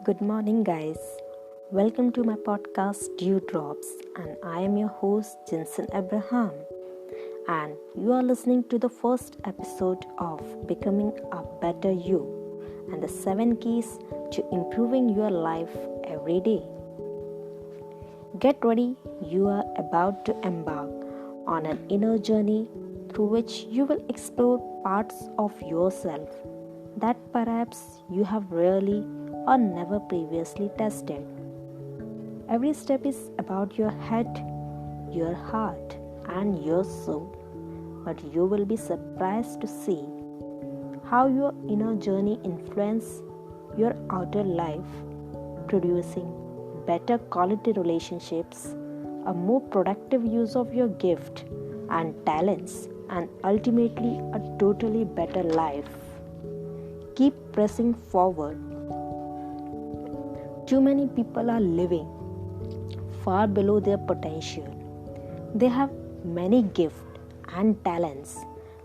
Good morning, guys. Welcome to my podcast Dewdrops, and I am your host Jensen Abraham. And you are listening to the first episode of Becoming a Better You and the 7 keys to improving your life every day. Get ready, you are about to embark on an inner journey through which you will explore parts of yourself that perhaps you have rarely or never previously tested. Every step is about your head, your heart, and your soul, but you will be surprised to see how your inner journey influences your outer life, producing better quality relationships, a more productive use of your gift and talents, and ultimately a totally better life. Keep pressing forward. Too many people are living far below their potential. They have many gifts and talents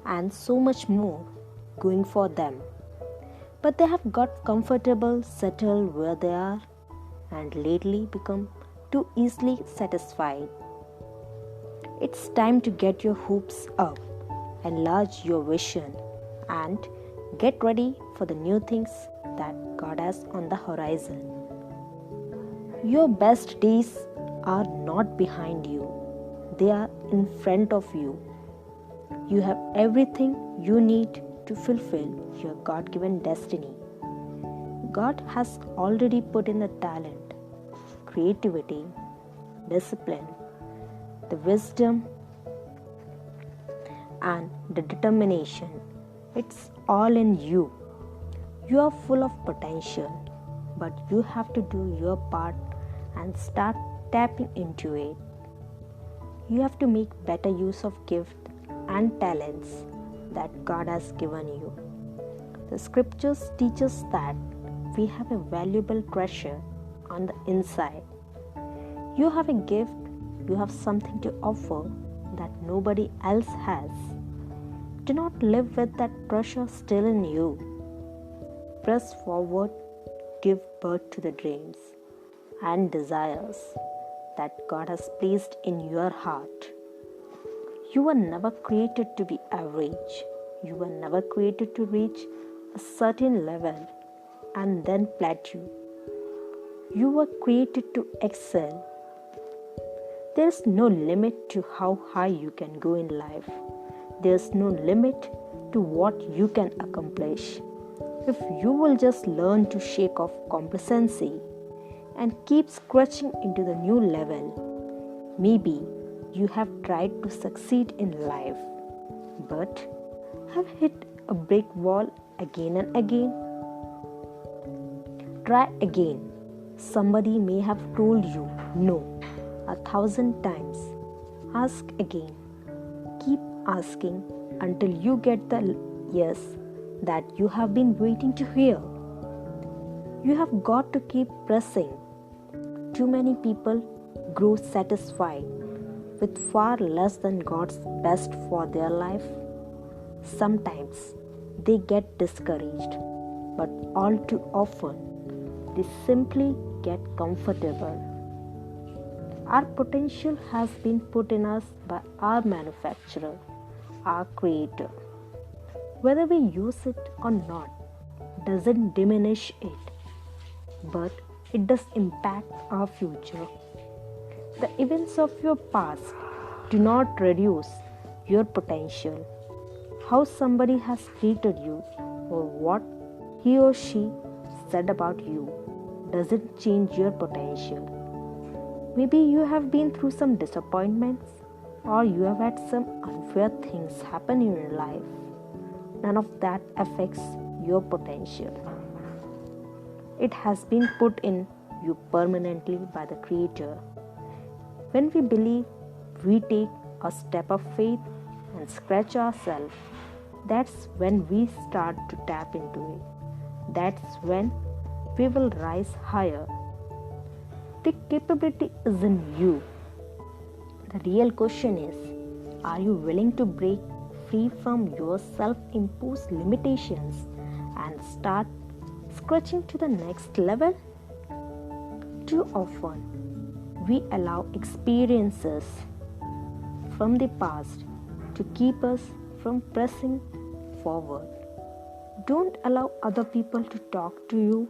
and so much more going for them. But they have got comfortable, settled where they are, and lately become too easily satisfied. It's time to get your hopes up, enlarge your vision, and get ready for the new things that God has on the horizon. Your best days are not behind you, they are in front of you. You have everything you need to fulfill your God-given destiny. God has already put in the talent, creativity, discipline, the wisdom, and the determination. It's all in you. You are full of potential, but you have to do your part and start tapping into it. You have to make better use of gifts and talents that God has given you. The scriptures teach us that we have a valuable treasure on the inside. You have a gift, you have something to offer that nobody else has. Do not live with that treasure still in you. Press forward, give birth to the dreams and desires that God has placed in your heart. You were never created to be average. You were never created to reach a certain level and then plateau. You were created to excel. There is no limit to how high you can go in life. There is no limit to what you can accomplish. If you will just learn to shake off complacency and keep scratching into the new level, maybe you have tried to succeed in life, but have hit a brick wall again and again. Try again. Somebody may have told you no 1,000 times. Ask again. Keep asking until you get the yes that you have been waiting to hear. You have got to keep pressing. Too many people grow satisfied with far less than God's best for their life. Sometimes they get discouraged, but all too often they simply get comfortable. Our potential has been put in us by our manufacturer, our creator. Whether we use it or not doesn't diminish it, but it does impact our future. The events of your past do not reduce your potential. How somebody has treated you or what he or she said about you doesn't change your potential. Maybe you have been through some disappointments or you have had some unfair things happen in your life. None of that affects your potential. It has been put in you permanently by the Creator. When we believe, we take a step of faith and scratch ourselves. That's when we start to tap into it. That's when we will rise higher. The capability is in you. The real question is, are you willing to break free from your self-imposed limitations and start scratching to the next level? too often, we allow experiences from the past to keep us from pressing forward. Don't allow other people to talk to you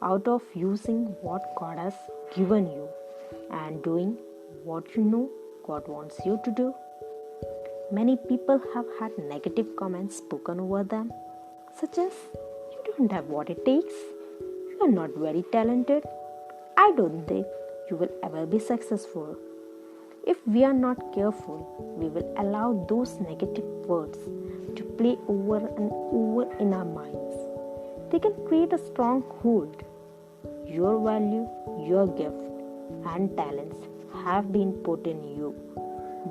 out of using what God has given you and doing what you know God wants you to do. Many people have had negative comments spoken over them, such as, "You don't have what it takes, you are not very talented, I don't think you will ever be successful." If we are not careful, we will allow those negative words to play over and over in our minds. They can create a strong hold. Your value, your gift, and talents have been put in you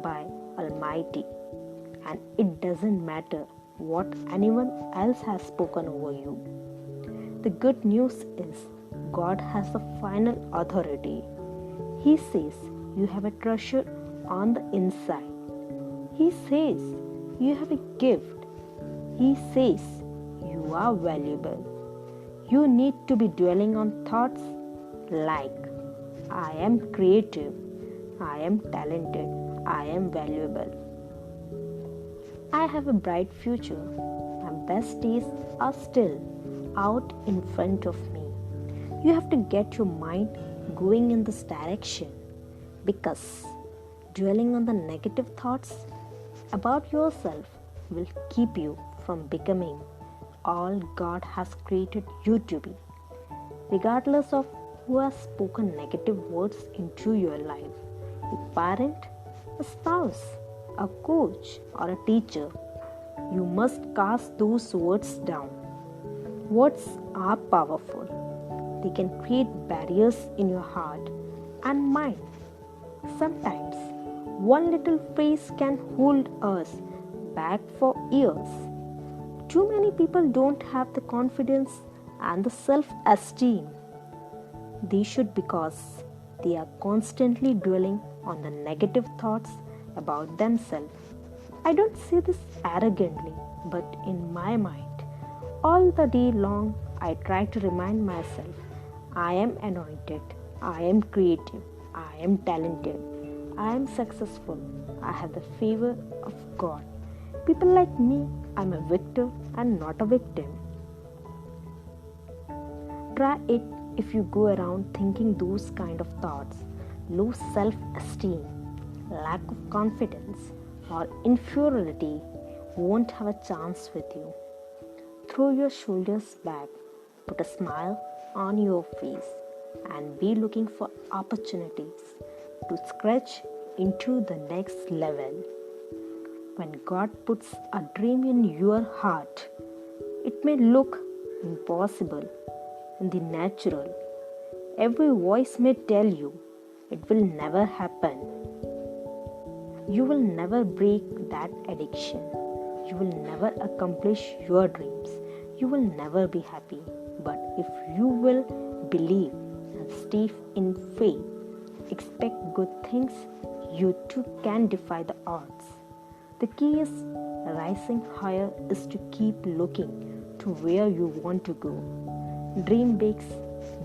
by Almighty, and it doesn't matter what anyone else has spoken over you. The good news is God has the final authority. He says you have a treasure on the inside. He says you have a gift. He says you are valuable. You need to be dwelling on thoughts like, "I am creative, I am talented, I am valuable, I have a bright future, my best days are still out in front of me." You have to get your mind going in this direction, because dwelling on the negative thoughts about yourself will keep you from becoming all God has created you to be. Regardless of who has spoken negative words into your life, a parent, a spouse, a coach, or a teacher, you must cast those words down. Words are powerful. They can create barriers in your heart and mind. Sometimes one little phrase can hold us back for years. Too many people don't have the confidence and the self-esteem they should, because they are constantly dwelling on the negative thoughts about themselves. I don't say this arrogantly, but in my mind, all the day long, I try to remind myself, I am anointed, I am creative, I am talented, I am successful, I have the favor of God. People like me, I'm a victor and not a victim. Try it if you go around thinking those kind of thoughts. Low self-esteem, lack of confidence, or inferiority won't have a chance with you. Throw your shoulders back, put a smile on your face, and be looking for opportunities to scratch into the next level. When God puts a dream in your heart, it may look impossible in the natural. Every voice may tell you it will never happen. You will never break that addiction. You will never accomplish your dreams. You will never be happy. But if you will believe and stay in faith, expect good things, you too can defy the odds. The key is rising higher is to keep looking to where you want to go. Dream big.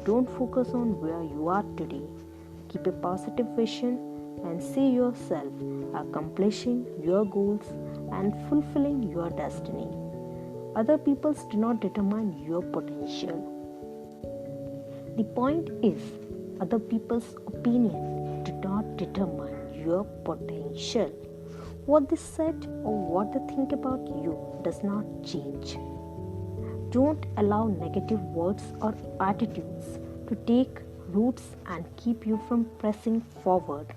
Don't focus on where you are today. Keep a positive vision and see yourself accomplishing your goals and fulfilling your destiny. Other people do not determine your potential. The point is, other people's opinion do not determine your potential. What they said or what they think about you does not change. Don't allow negative words or attitudes to take roots and keep you from pressing forward.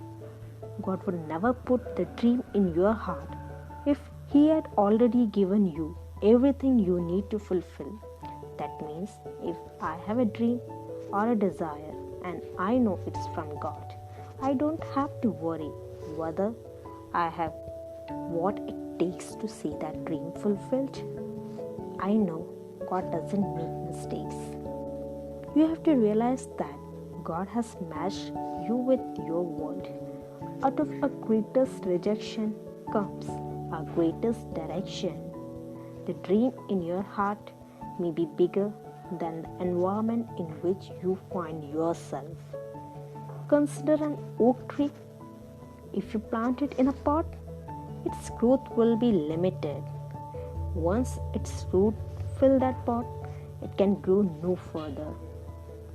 God would never put the dream in your heart if He had already given you everything you need to fulfill. That means if I have a dream or a desire and I know it's from God, I don't have to worry whether I have what it takes to see that dream fulfilled. I know God doesn't make mistakes. You have to realize that God has matched you with your world. Out of a greatest rejection comes a greatest direction. The dream in your heart may be bigger than the environment in which you find yourself. Consider an oak tree. If you plant it in a pot, its growth will be limited. Once its roots fill that pot, it can grow no further.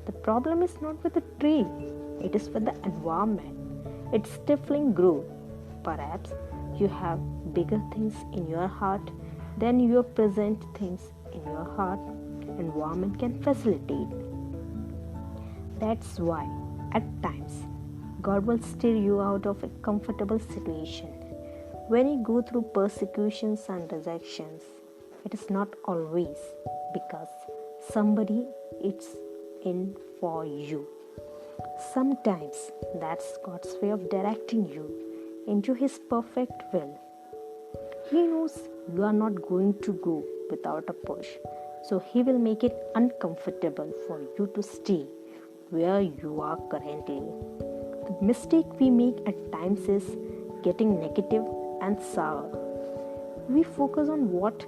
The problem is not with the tree, it is with the environment. It's stifling growth. Perhaps you have bigger things in your heart than your present things in your heart environment can facilitate. That's why, at times, God will steer you out of a comfortable situation. When you go through persecutions and rejections, it is not always because somebody is in for you. Sometimes that's God's way of directing you into His perfect will. He knows you are not going to go without a push, so He will make it uncomfortable for you to stay where you are currently. The mistake we make at times is getting negative and sour. We focus on what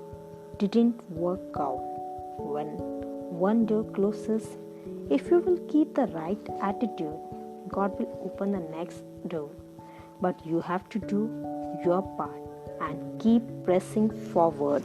didn't work out. When one door closes, if you will keep the right attitude, God will open the next door. But you have to do your part and keep pressing forward.